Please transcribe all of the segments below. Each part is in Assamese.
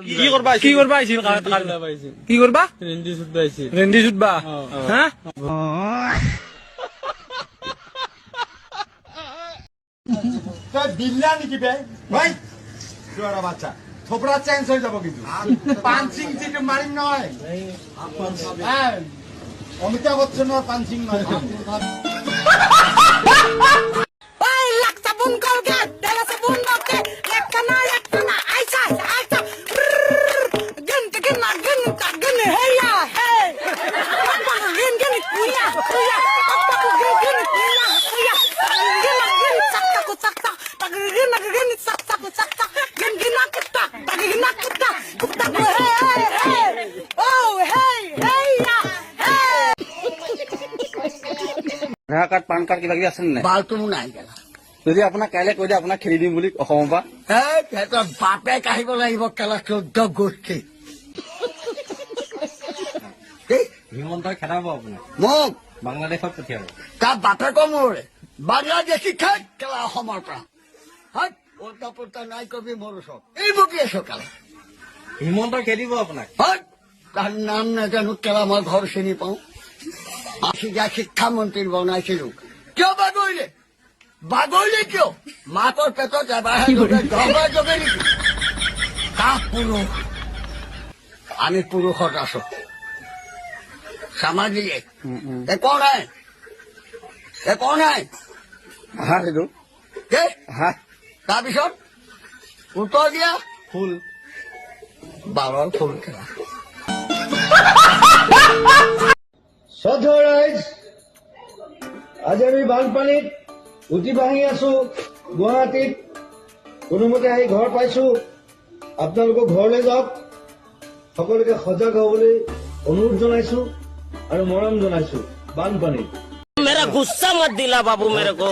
কি করবা আইছিল কি করবা রেন্ডি জুটবা হ্যাঁ দিল্লা নাকি বে ভাই জোড়া বাচ্চা থোপড়া চেঞ্জ হয়ে যাব কিন্তু পাঞ্চিং থেকে মারিম নয় হ্যাঁ অমিতাভ বচ্চন আর পাঞ্চিং নয় ওই লাগতা বুন কলকে দেলা সে বুন বকে একটা না আইসা গন গন হেয়া হে গন কুয়া গন চাকটা গন চাকটা গন কুত্তা কুত্তা হে ও হে হেয়া আধাৰ কাৰ্ড পান কাৰ্ড কিবা কিবি আছে নাই বালটো মোৰ নাই গেলা যদি আপোনাক কাইলৈ কৈ দিয়ে আপোনাক খেলি দিম বুলি অসমৰ পৰা সিহঁতৰ বাপেক আহিব লাগিব কেলা 14 গোষ্ঠী হিমন্তই খেদাব আপোনাক মোক বাংলাদেশত পঠিয়াব তাৰ বাপেকৰ মোৰ বাংলাদেশী খাই কেলা অসমৰ পৰা হয় উল্টা পুল্টা নাই কবি মোৰ ওচৰত এই বকি আছো কেলা হিমন্তই খেদিব আপোনাক হয় তাৰ নাম নাজানো কেলা মই ঘৰ চিনি পাওঁ আসিয়া শিক্ষামন্ত্ৰী বনাইছিল কিয় বাগৰিলে কিয় মাকৰ পেটত এবাৰহে জগে নেকি কাহ পুৰুষ আমি পুৰুষত আছো সামাজিক একো নাই সেইটো তাৰপিছত উত্তৰ দিয়া ফুল বাৰৰ ফুল খেলা সধৰাইজ আজি আমি বানপানীত উঠি বাঢ়ি আছো গুৱাহাটীত কোনোমতে আহি ঘৰ পাইছো আপোনালোকৰ ঘৰলৈ যাওক সকলোকে সজাগ হ'বলৈ অনুৰোধ জনাইছো আৰু মৰম জনাইছো বানপানীত मेरा गुस्सा मत दिला बाबू मेरे को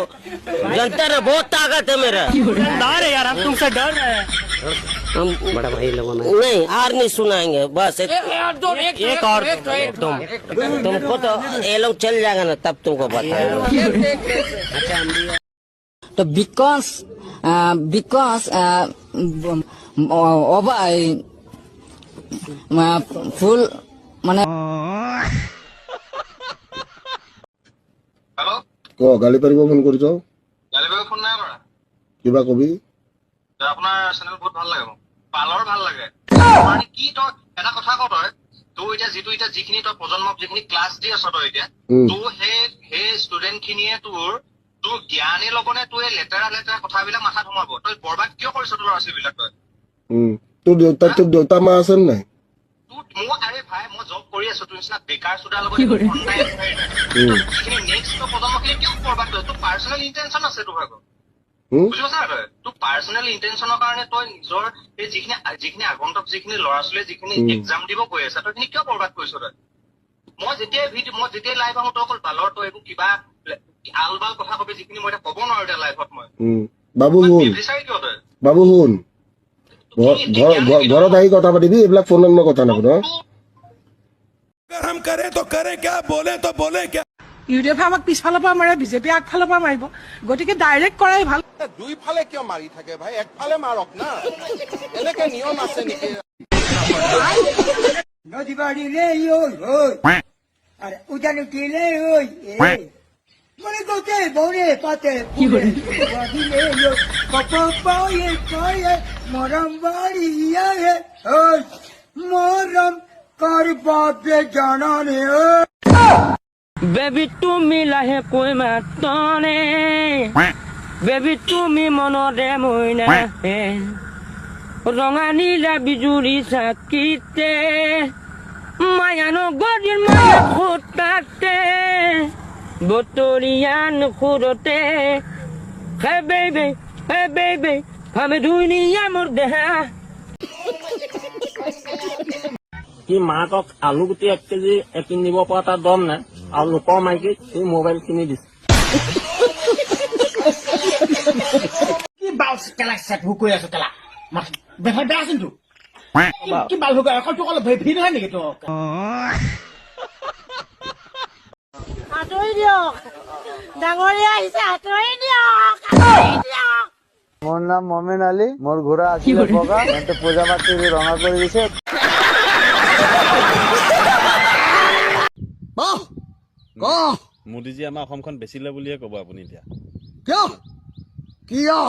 जनता ने बहुत ताकत है मेरा डर है यार हम तुमसे डर रहे हैं हम बड़ा भाई लोगों ने नहीं हार नहीं सुनाएंगे बस एक और तुमको तो ये लोग चल जाएगा ना तब तुमको बताएंगे तो because full মানে হেল্ল' গালি পাৰিব ফোন কৰিছ গালি পাৰিব ফোন নাই কৰা কিবা কবি আপোনাৰ চেনেল বহুত ভাল লাগে মোক পালৰ ভাল লাগে মানে কি তই এটা কথা ক তই এতিয়া যিখিনি তই প্ৰজন্মক যিখিনি ক্লাছ দি আছ তই এতিয়া তোৰ সেই ষ্টুডেণ্ট খিনিয়ে তোৰ জ্ঞানেই লগনে তোৰ লেতেৰা কথাবিলাক মাথাত সোমাব তই বৰবাদ কিয় কৰিছ তোৰ ল'ৰা ছোৱালীবিলাক তই তোৰ দেউতা মা আছে নাই মোৰ আৰে ভাই মই জব কৰি আছো তোৰ নিচিনা বেকাৰ চোদাৰ লগত নেক্সট প্ৰজন্মখিনি কিয় বৰবাদ কৰিছ তোৰ পাৰ্চনেল ইণ্টেনশ্যন আছে তোৰ ভাগৰ বুজি পাইছা তই তোৰ পাৰ্চনেল ইণ্টেনশ্যনৰ কাৰণে তই নিজৰ এই যিখিনি আগন্তুক যিখিনি ল'ৰা ছোৱালীয়ে যিখিনি এক্সাম দিব গৈ আছে তই কিয় বৰবাদ কৰিছ তই মই যেতিয়াই লাইভ আহো তই অকল বালৰ তই এইবোৰ কিবা আল বাল কথা কবি যিখিনি মই এতিয়া ক'ব নোৱাৰো এতিয়া লাইভত মই বিচাৰি কিয় তই বাবু শুন ঘৰত আহি কথা পাতিবি এইবিলাক ফোনত মই কথা নাপাতো ইউডিএফে আমাক পিছফালৰ পৰা মাৰে বিজেপি আগফালৰ পৰা মাৰিব গতিকে ডাইৰেক্ট কৰাই ভাল দুইফালে কিয় মাৰি থাকে ভাই একফালে মাৰক না এনেকে নিয়ম আছে নেকি নদী বাড়িলে আর উজান উঠিলে মনে করতে বনে পাতে মরম বাড়িয়া মরম কর বাপে জানানে বেবি তুমি লাহে কৈ মাতনে বেবি তুমি মনৰে মইনা ৰঙা নীলা বিজুৰি চাকিতে মায়ানো গদিৰ মায়া খুটাতে বতৰিয়ান খুৰতে হে বেবি ভাবে ধুনীয়া মোৰ দেহা কি মাকক আলু গুটি 1 কেজি কিনিব পৰা তাৰ দম নাই আৰু লোকৰ মাইকী সি মোবাইল কিনি দিছে কি বাল কেলা সেট হুকৈ আছো কেলা বেফাই বেয়া আছিস তো কি বাল হুকৈ এখন তো অলপ ভি নহয় নেকি তো আঁতৰি দিয়ক ডাঙৰীয়া আহিছে আঁতৰি দিয়ক মোৰ নাম মমিন আলী, মোৰ ঘোঁৰা আছিলে বগা, সিহঁতে পূজা পাতি ৰঙা কৰি দিছে। মোদীজী আমাৰ অসমখন বেচিলে বুলিয়ে ক'ব আপুনি এতিয়া। কিয় কিয়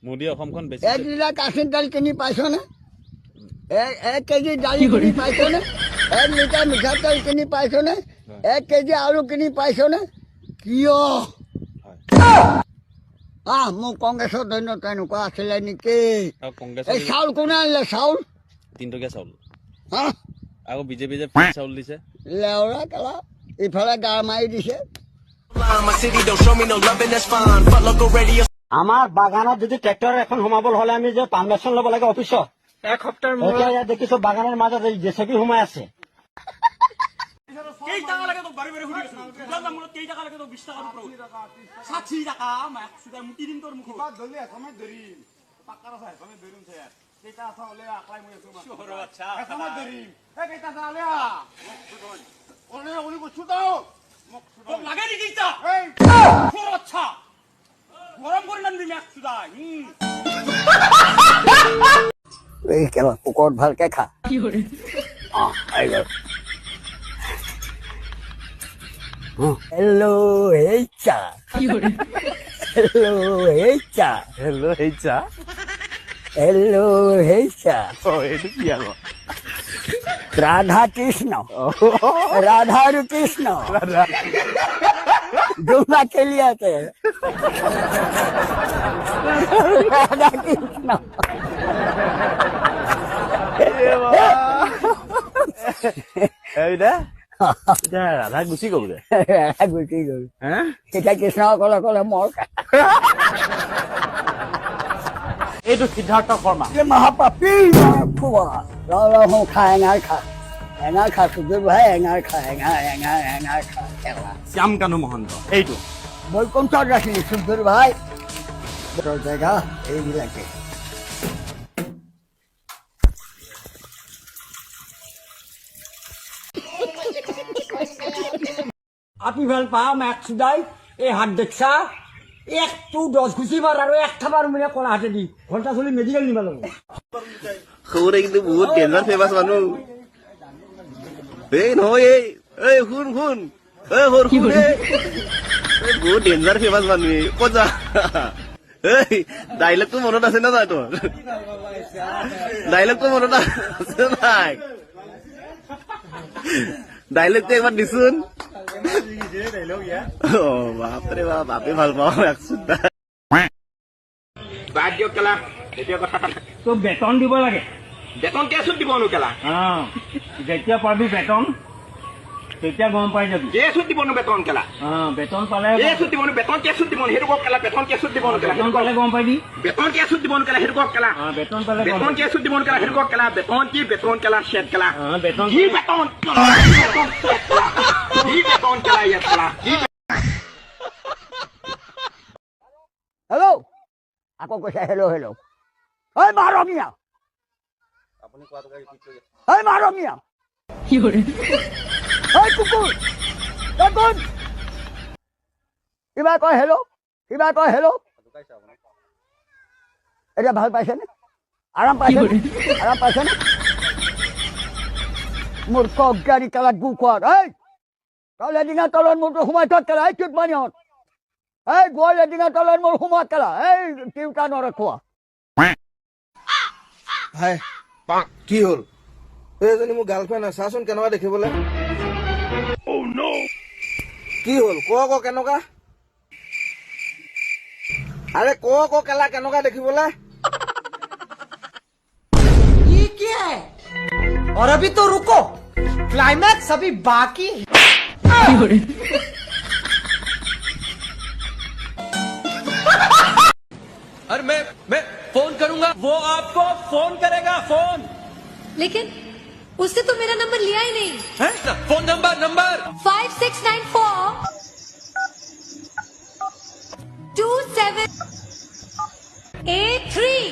মোদী অসমখন বেচি 1 লিটাৰ কাচি তেল কিনি পাইছনে? 1 কেজি দালি কিনি পাইছনে? 1 লিটাৰ মিঠাতেল কিনি পাইছনে? 1 কেজি আলু কিনি পাইছনে? কিয় মোৰ কংগ্ৰেছৰ দৈন্য তেনেকুৱা আছিলে নেকি? এই চাউল কোনে আনিলে? চাউল 3 টকীয়া চাউল হা আকৌ বিজেপি যে ফ্ৰী চাউল দিছে। লেওৰা কেলা ইফালে গা মাৰি দিছে। আমাৰ বাগানত যদি ট্ৰেক্টৰ এখন সোমাবলৈ হলে আমি যে পাৰ্মিশ্যন ল'ব লাগে অফিচত। এসপ্তাহৰ মূৰত ইয়াত দেখিছো বাগানৰ মাজত জেচিবি সোমাই আছে। এই কেলা কুকুৰত ভালকে খা। হেল্ল' এই চা হেল্ল' এই চা হেল্ল' হেইচা হেল্ল' এই চা এইটো কি আকৌ? রাধা কৃষ্ণ রাধা আর কৃষ্ণ দুমা খেলিয়াছে রাধা কৃষ্ণ এইটা ৰাধা গুচি গ'ল যে। গুচি গ'ল এতিয়া কৃষ্ণ অকলে অকলে মৰ এইটো সিদ্ধাৰ্থ শৰ্মা মহাপাপী ফুৱা খা এঙাৰ খা সুযোগ ভাই এঙাৰ খা এঙাৰ খা শ্যাম কানু মহন্ত এইটো বৈকুণ্ঠত ৰাখিলি সুন্দৰ ভাই জেগা এইবিলাকে। আপনি ভাল পাম এক সুদাই এই হাত দেখছা 1-10 ঘুষিবার আর 1 খাবার মিলে কোন হাতে দি ঘন্টা চলি মেডিকেল নিবা লাগবে। সৌরে কিন্তু বহুত ডেঞ্জাৰ ফেমাস মানুহ। এই নহয় এই শুন বহুত ডেঞ্জাৰ ফেমাস মানুহ ক'ত যা। এই ডাইলগটো মনত আছে না তোৰ? ডাইলগটো মনত আছে নাই? ডাইলগটো একবাৰ দিছোন। বাপৰে বাপ বাপে ভাল পাওঁ বাদ দিয়ক কেলা এতিয়া কথা তো বেতন দিব লাগে। বেতন কেছত দিবনো কেলা? যেতিয়া পাবি বেতন তেতিয়া গম পাই যাবি কেছত দিবনো বেতন কেলা? বেতন পালে কেছত দিবনো বেতন কেছত দিবনো সেইটো কওক কেলা বেতন কেছত দিবনো কেলা? বেতন পালে গম পাবি বেতন কেছত দিবনো কেলা সেইটো কওক কেলা? বেতন পালে বেতন কেছত দিবনো কেলা সেইটো কওক কেলা? বেতন কি বেতন কেলা শেট কেলা? বেতন কি বেতন কি বেতন কেলা ইয়াত কেলা? হেল্ল' আকৌ কৈছে হেল্ল' হেল্ল' ঐ মাৰমীয়া ঐ মাৰমীয়া ঐ কুকুৰ কোন কিবা কয় হেল্ল' কিবা কয় হেল্ল' এতিয়া ভাল পাইছেনে? আৰাম পাইছেনে? মোৰ কগাড়ী কালাত গু খোৱাত এই তই লেডিঙা তলত মোৰটো সোমাই থত কেলা এই চুট মানিহঁত এই গৈ লেডিঙা তলত মোৰ সোমাত কেলা এই তিউতা নৰখোৱা। হাই কি হ'ল? এইজনী মোৰ গাৰ্লফ্ৰেণ্ড হয়, চাচোন কেনেকুৱা দেখিবলৈ। কি হ'ল ক কেনেকুৱা? আৰে ক কেলা কেনেকুৱা দেখিবলৈ? ये क्या है? और अभी तो रुको, क्लाइमैक्स अभी बाकी है। अरे मैं फोन करूंगा, वो आपको फोन करेगा फोन। लेकिन उसने तो मेरा नंबर लिया ही नहीं। है? Phone number 56942783।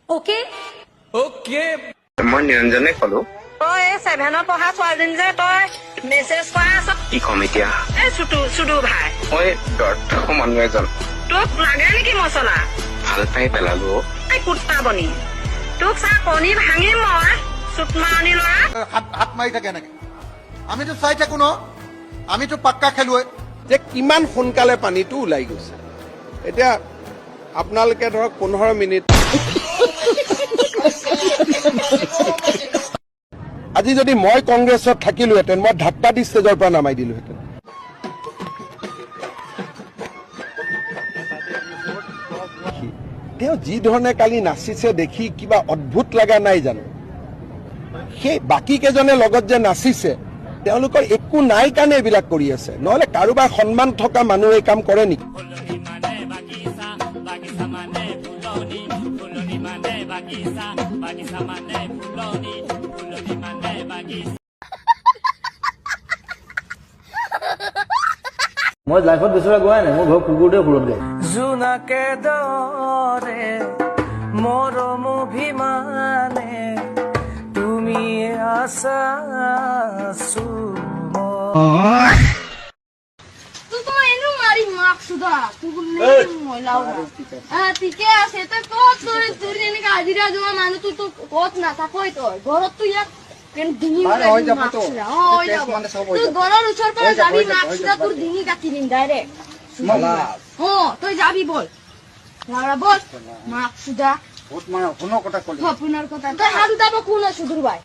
Okay okay. মই নিৰঞ্জনে ক'লো। তই 7 পঢ়া ছোৱালীজনী যে তই মেছেজ কৰা আছ কি কম এতিয়া? চুডু ভাই মই দৰ্দ মানুহ এজন তোক লাগে নেকি মছলা ভাল পাই পেলালো এই কুত্তা বনি তোক চাহ কণী ভাঙি মই চুটমাৰণী ল'ৰা হাত মাৰি থাকে এনেকে আমিতো চাই থাকো ন আমিতো পাক্কা খেলুৱৈ যে কিমান সোনকালে পানীটো ওলাই গৈছে এতিয়া আপোনালোকে ধৰক 15 মিনিট আজি যদি মই কংগ্ৰেছত থাকিলোহেঁতেন মই ধাক্কা দি ষ্টেজৰ পৰা নামাই দিলোহেঁতেন তেওঁ যি ধৰণে কালি নাচিছে দেখি কিবা অদ্ভুত লগা নাই জানো সেই বাকী কেইজনে লগত যে নাচিছে তেওঁলোকৰ একো নাই কাৰণে এইবিলাক কৰি আছে নহলে কাৰোবাৰ সন্মান থকা মানুহ এই কাম কৰে নেকি মই লাইফত বিচৰা গোৱাই নাই মোৰ ঘৰ কুকুৰটোৱে ফুলত গায় জোনাকে দৰে মৰম অভিমানে তুমি আছা तुझको एनु मारी मार्क सुधा तुझको नहीं मोलाऊगा ठीके আছে তো কত তোর তোর এনে হাজিরা জমা মানু তুই তো কত না তা কই তো ঘরত তুই এক কেন দিনি হই যাব তো হই যাব তুই ঘরের উছর পরে যাবি মার্ক সুধা তোর দিনি কাটি নিন ডাইরেক্ট মালা ও তুই যাবি বল লাউরা বল মার্ক সুধা বহুত মানে কোনো কথা কলি আপনার কথা তুই হারু দাব কোন সুদুর ভাই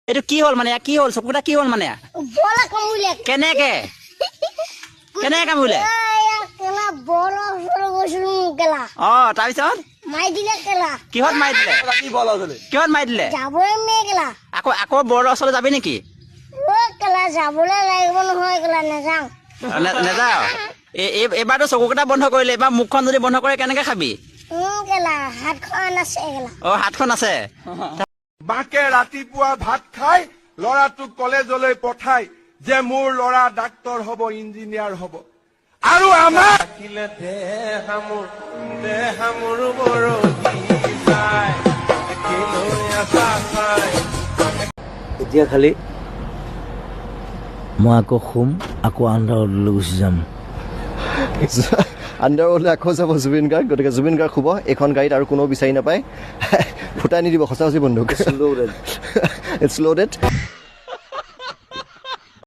এইটো কি হ'ল মানে কি হ'ল চকুটা কি হ'ল মানে বলা কমুলে কেনেকে কামুলে কেলা বড় সরো গছলু কেলা তাৰপিছত মাই দিলে কেলা কিহত মাৰি দিলে কি বল আছে কিহত মাৰি দিলে যাবই মে কেলা আকৌ বৰ ওচৰলৈ যাবি নেকি ও কেলা যাবলৈ লাগিব নহয় কেলা নেযাওঁ নেযাওঁ এবাৰতো চকুকেইটা বন্ধ কৰিলে এবাৰ মুখখন যদি বন্ধ কৰে কেনেকে খাবি কেলা হাতখন আছে কেলা হাতখন আছে মাকে ৰাতিপুৱা ভাত খাই ল'ৰাটোক কলেজলৈ পঠাই যে মোৰ ল'ৰা ডাক্তৰ হ'ব ইঞ্জিনিয়াৰ হ'ব আৰু আমাৰ এতিয়া খালি মই আকৌ শুম আকৌ আন্ধাৰলৈ গুচি যাম আণ্ডাৰৱৰ্ল্ডলৈ আকৌ যাব জুবিন গাৰ্গ গতিকে জুবিন গাৰ্গ শুব এইখন গাড়ীত আৰু কোনো বিচাৰি নাপায় ফুটাই নিদিব সঁচা সঁচি বন্ধুক ইটছ লোডেড